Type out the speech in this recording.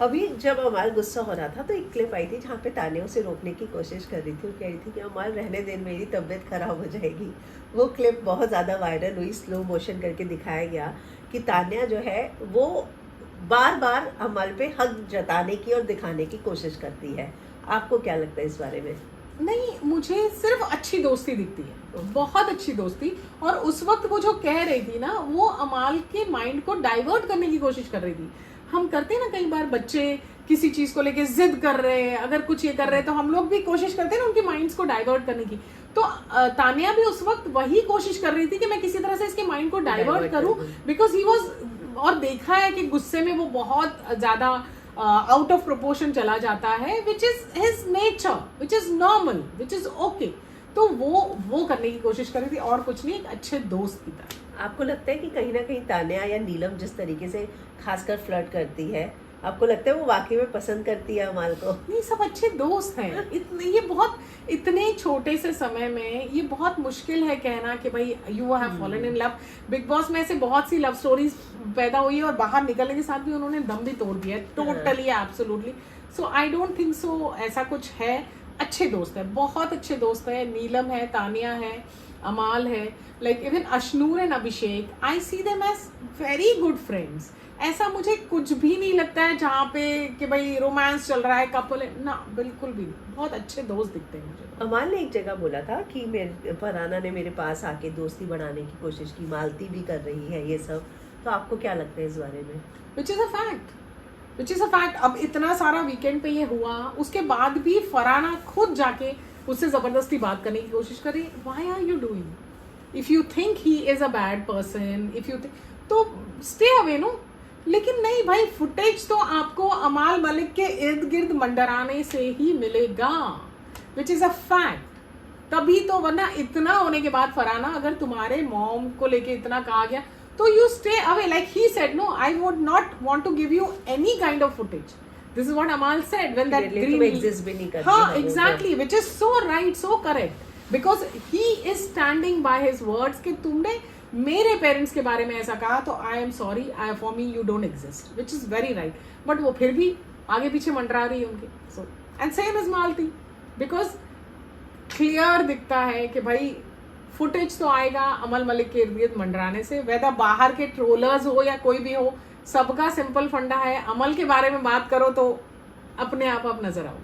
अभी जब अमाल गुस्सा हो रहा था तो एक क्लिप आई थी जहाँ पे तानिया उसे रोकने की कोशिश कर रही थी और कह रही थी कि अमाल रहने दे, मेरी तबीयत खराब हो जाएगी। वो क्लिप बहुत ज़्यादा वायरल हुई, स्लो मोशन करके दिखाया गया कि तानिया जो है वो बार बार अमाल पे हक जताने की और दिखाने की कोशिश करती है। आपको क्या लगता है इस बारे में? नहीं, मुझे सिर्फ अच्छी दोस्ती दिखती है, बहुत अच्छी दोस्ती। और उस वक्त वो जो कह रही थी ना, वो अमाल के माइंड को डाइवर्ट करने की कोशिश कर रही थी। हम करते हैं ना कई बार, बच्चे किसी चीज को लेके जिद कर रहे हैं, अगर कुछ ये कर रहे हैं तो हम लोग भी कोशिश करते हैं ना उनके माइंड्स को डाइवर्ट करने की। तो तानिया भी उस वक्त वही कोशिश कर रही थी कि मैं किसी तरह से इसके माइंड को डाइवर्ट करूं, बिकॉज ही वॉज, और देखा है कि गुस्से में वो बहुत ज्यादा आउट ऑफ प्रोपोर्शन चला जाता है, which is his nature, which is normal, which is okay. तो वो करने की कोशिश कर रही थी, और कुछ नहीं, एक अच्छे दोस्त की तरह। आपको लगता है कि कहीं ना कहीं तानिया या नीलम जिस तरीके से खासकर फ्लर्ट करती है, आपको लगता है वो वाकई में पसंद करती है अमाल को? नहीं, सब अच्छे दोस्त हैं। इतने छोटे से समय में ये बहुत मुश्किल है कहना कि भाई you have fallen in love. Big boss में ऐसे बहुत सी लव स्टोरीज पैदा हुई है और बाहर निकलने के साथ भी उन्होंने दम भी तोड़ दिया, totally absolutely. So I don't think so ऐसा कुछ है। अच्छे दोस्त है, बहुत अच्छे दोस्त है। नीलम है, तानिया है, अमाल है, like even Ashnoor and Abhishek, I see them as very good friends. ऐसा मुझे कुछ भी नहीं लगता है जहाँ पे कि भाई रोमांस चल रहा है, कपल है ना, बिल्कुल भी नहीं। बहुत अच्छे दोस्त दिखते हैं मुझे। अमाल ने एक जगह बोला था कि फरहाना ने मेरे पास आके दोस्ती बढ़ाने की कोशिश की, मालती भी कर रही है ये सब। तो आपको क्या लगता है इस बारे में? Which is a fact. अब इतना सारा वीकेंड पे ये हुआ, उसके बाद भी फरहाना खुद जाके उससे जबरदस्ती बात करने की कोशिश कर रही। Why are you doing? If you think he is a bad person, if you तो स्टे अवे नो। लेकिन नहीं भाई, फुटेज तो आपको अमाल मलिक के इर्द गिर्द मंडराने से ही मिलेगा, विच इज अ फैक्ट। तभी तो, वरना इतना होने के बाद फरहाना, अगर तुम्हारे मॉम को लेके इतना कहा गया तो you stay away. Like he said, no, I would not want to give you any kind of footage. This is what Amaal said when that green exist भी नहीं करती। हाँ, exactly, which is so right, so correct, because he is standing by his words कि तुमने मेरे parents के बारे में ऐसा कहा तो I am sorry, I for me you don't exist, which is very right. But वो फिर भी आगे पीछे मंडरा रही है उनके। So and same is Malti, because clear दिखता है कि भाई फुटेज तो आएगा अमल मलिक के इर्द गिर्द मंडराने से, वेदर बाहर के ट्रोलर्स हो या कोई भी हो, सबका सिंपल फंडा है, अमल के बारे में बात करो तो अपने आप नजर आओ।